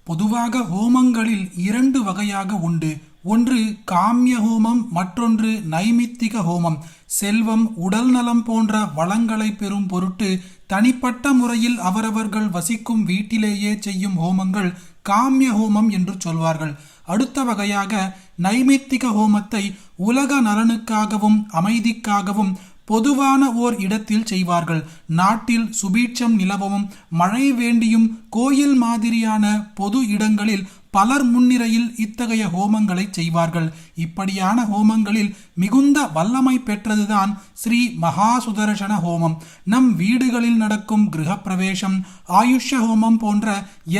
பொதுவாக ஹோமங்களில் இரண்டு வகையாக உண்டு. ஒன்று காமிய ஹோமம், மற்றொன்று நைமித்திக ஹோமம். செல்வம், உடல் நலம் போன்ற வளங்களை பெறும் பொருட்டு தனிப்பட்ட முறையில் அவரவர்கள் வசிக்கும் வீட்டிலேயே செய்யும் ஹோமங்கள் காமிய ஹோமம் என்று சொல்வார்கள். அடுத்த வகையாக நைமித்திக ஹோமத்தை உலக நலனுக்காகவும் அமைதிக்காகவும் பொதுவான ஓர் இடத்தில் செய்வார்கள். நாட்டில் சுபீட்சம் நிலவவும் மழை வேண்டியும் கோயில் மாதிரியான பொது இடங்களில் பலர் முன்னிலையில் இத்தகைய ஹோமங்களை செய்வார்கள். இப்படியான ஹோமங்களில் மிகுந்த வல்லமை பெற்றதுதான் ஸ்ரீ மகா சுதர்சன ஹோமம். நம் வீடுகளில் நடக்கும் கிரகப்பிரவேசம், ஆயுஷ்ய ஹோமம் போன்ற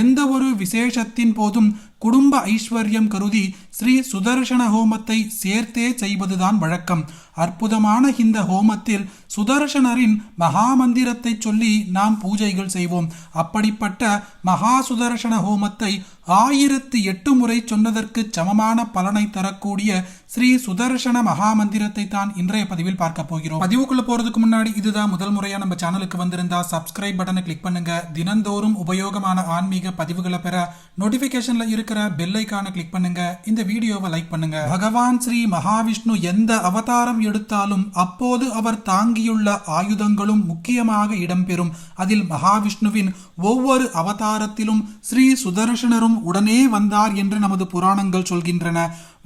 எந்த ஒரு விசேஷத்தின் போதும் குடும்ப ஐஸ்வர்யம் கருதி ஸ்ரீ சுதர்சன ஹோமத்தை சேர்த்தே செய்வதுதான் வழக்கம். அற்புதமான இந்த ஹோமத்தில் சுதர்சனரின் மகா மந்திரத்தை சொல்லி நாம் பூஜைகள் செய்வோம். அப்படிப்பட்ட மகா சுதர்சன ஹோமத்தை 1008 முறை சொன்னதற்கு சமமான பலனை தரக்கூடிய ஸ்ரீ சுதர்சன மகா மந்திரத்தை தான் இன்றைய பதிவில் பார்க்க போகிறோம். பதிவுக்குள்ள போறதுக்கு முன்னாடி இதுதான் முதல் முறையா நம்ம சேனலுக்கு வந்திருந்தா சப்ஸ்கிரைப் பட்டனை கிளிக் பண்ணுங்க. தினந்தோறும் உபயோகமான ஆன்மீக பதிவுகளை பெற நோட்டிபிகேஷன்ல இருக்கிற பெல் ஐகானை கிளிக் பண்ணுங்க. இந்த வீடியோவை லைக் பண்ணுங்க. பகவான் ஸ்ரீ மகாவிஷ்ணு எந்த அவதாரம் எடுத்தாலும் அப்போது அவர் தாங்கியுள்ள ஆயுதங்களும் முக்கியமாக இடம்பெறும். அதில் மகாவிஷ்ணுவின் ஒவ்வொரு அவதாரத்திலும் ஸ்ரீ சுதர்சனரும் உடனே வந்தார் என்று நமது புராணங்கள் சொல்கின்றன.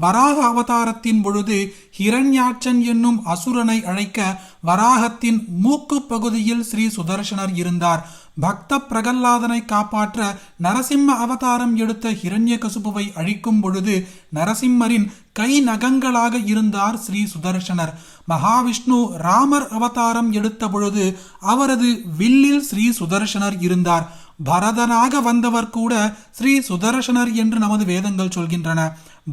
வராக அவதாரத்தின் பொழுது ஹிரண்யாட்சன் என்னும் அசுரனை அழைக்க வராகத்தின் மூக்கு பகுதியில் ஸ்ரீ சுதர்சனர் இருந்தார். பக்த பிரகல்லாதனை காப்பாற்ற நரசிம்ம அவதாரம் எடுத்த ஹிரண்யகசுபுவை அழிக்கும் பொழுது நரசிம்மரின் கை நகங்களாக இருந்தார் ஸ்ரீ சுதர்சனர். மகாவிஷ்ணு ராமர் அவதாரம் எடுத்த பொழுது அவரது வில்லில் ஸ்ரீ சுதர்சனர் இருந்தார். பரதனாக வந்தவர் கூட ஸ்ரீ சுதர்சனர் என்று நமது வேதங்கள் சொல்கின்றன.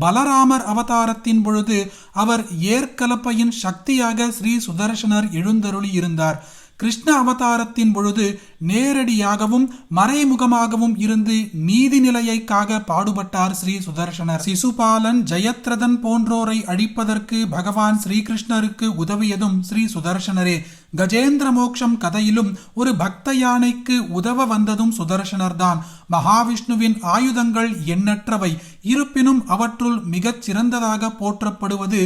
பலராமர் அவதாரத்தின் பொழுது அவர் ஏற்கலப்பையின் சக்தியாக ஸ்ரீ சுதர்சனர் எழுந்தருளி இருந்தார். கிருஷ்ண அவதாரத்தின் பொழுது நேரடியாகவும் மறைமுகமாகவும் இருந்து நீதிநிலையைக்காக பாடுபட்டார் ஸ்ரீ சுதர்சனர். சிசுபாலன், ஜெயத்ரதன் போன்றோரை அழிப்பதற்கு பகவான் ஸ்ரீகிருஷ்ணருக்கு உதவியதும் ஸ்ரீ சுதர்சனரே. கஜேந்திர மோட்சம் கதையிலும் ஒரு பக்த யானைக்கு உதவ வந்ததும் சுதர்சனர்தான். மகாவிஷ்ணுவின் ஆயுதங்கள் எண்ணற்றவை. இருப்பினும் அவற்றுள் மிகச் சிறந்ததாக போற்றப்படுவது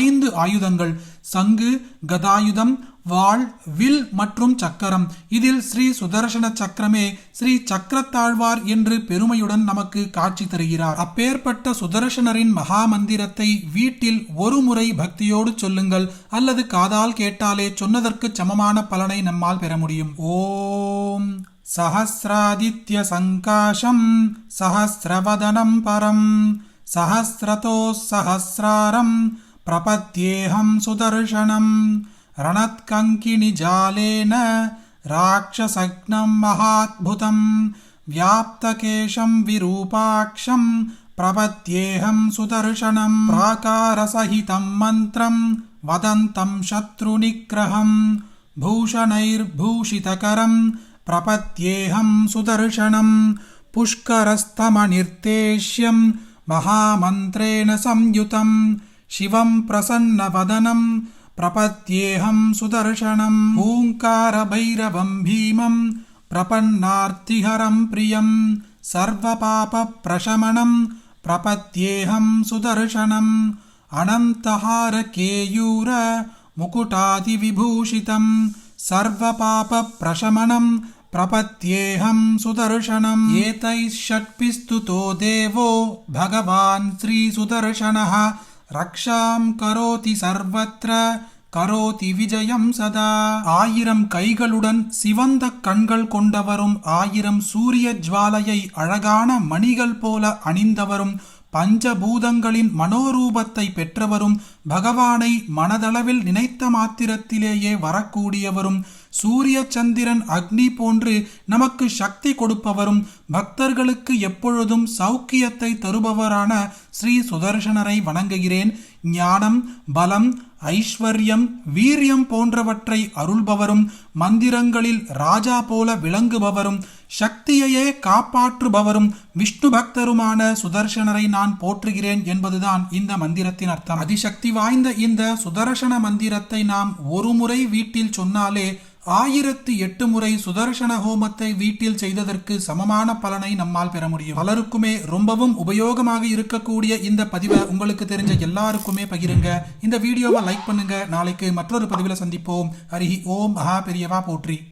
5 ஆயுதங்கள்: சங்கு, கதாயுதம், வாள், வில் மற்றும் சக்கரம். இதில் ஸ்ரீ சுதர்சன சக்கரமே ஸ்ரீ சக்கரத்தாழ்வார் என்று பெருமையுடன் நமக்கு காட்சி தருகிறார். அப்பேற்பட்ட சுதர்சனரின் மகா மந்திரத்தை வீட்டில் ஒரு முறை பக்தியோடு சொல்லுங்கள், அல்லது காதால் கேட்டாலே சொன்னதற்கு சமமான பலனை நம்மால் பெற முடியும். ஓம் சஹஸ்ராதித்ய சங்காஷம் சஹஸ்ரவதனம் பரம் சஹஸ்ரதோ சஹஸ்ராரம் பிரபத்யேஹம் சுதர்சனம் ரணத்கங்கிணி ஜாலேன ராட்சசக்னம் மகாத்புதம் வியாப்தகேஷம் விரூபாக்ஷம் பிரபத்யேஹம் சுதர்சனம் பிராகாரசஹிதம் மந்த்ரம் வதந்தம் சத்ருநிக்ரஹம் பூஷணைர்பூஷிதகரம் பிரபத்யேஹம் சுதர்சனம் புஷ்கரஸ்தமநிர்தேஷ்யம் மகாமந்திரேண சம்யுதம் சிவம் பிரசன்னவதனம் பிரபத்யேஹம் சுதர்சனம் ஓங்கார பைரவம் பீமம் பிரபன்னார்த்திஹரம் பிரியம் சர்வபாப பிரசமனம் பிரபத்யேஹம் சுதர்சனம் அனந்தஹார கேயூர முகுடாதி விபூஷிதம் சர்வபாப பிரசமனம் பிரபத்யேஹம் சுதர்சனம் ஏதைஷ் ஷட்பிஸ்துதோ தேவோ பகவான் ஸ்ரீ சுதர்சனஹ ரக்ஷாம் கரோதி சர்வத்ர கரோதி விஜயம் சதா. 1000 கைகளுடன் சிவந்த கண்கள் கொண்டவரும் 1000 சூரிய ஜுவாலையை அழகான மணிகள் போல அணிந்தவரும் பஞ்சபூதங்களின் மனோரூபத்தை பெற்றவரும் பகவானை மனதளவில் நினைத்த மாத்திரத்திலேயே வரக்கூடியவரும் சூரிய சந்திரன் அக்னி போன்று நமக்கு சக்தி கொடுப்பவரும் பக்தர்களுக்கு எப்பொழுதும் சௌக்கியத்தை தருபவரான ஸ்ரீ சுதர்சனரை வணங்குகிறேன். ஞானம், பலம், ஐஸ்வர்யம், வீரியம் போன்றவற்றை அருள்பவரும் மந்திரங்களில் ராஜா போல விளங்குபவரும் சக்தியையே காப்பாற்றுபவரும் விஷ்ணு பக்தருமான சுதர்சனரை நான் போற்றுகிறேன் என்பதுதான் இந்த மந்திரத்தின் அர்த்தம். அதிசக்தி வாய்ந்த இந்த சுதர்சன மந்திரத்தை நாம் ஒரு முறை வீட்டில் சொன்னாலே 1008 முறை சுதர்சன ஹோமத்தை வீட்டில் செய்ததற்கு சமமான பலனை நம்மால் பெற முடியும். பலருக்குமே ரொம்பவும் உபயோகமாக இருக்கக்கூடிய இந்த பதிவை உங்களுக்கு தெரிஞ்ச எல்லாருக்குமே பகிருங்க. இந்த வீடியோவை லைக் பண்ணுங்க. நாளைக்கு மற்றொரு பதிவில் சந்திப்போம். ஹரி ஓம் மகா பெரியவா போற்றி.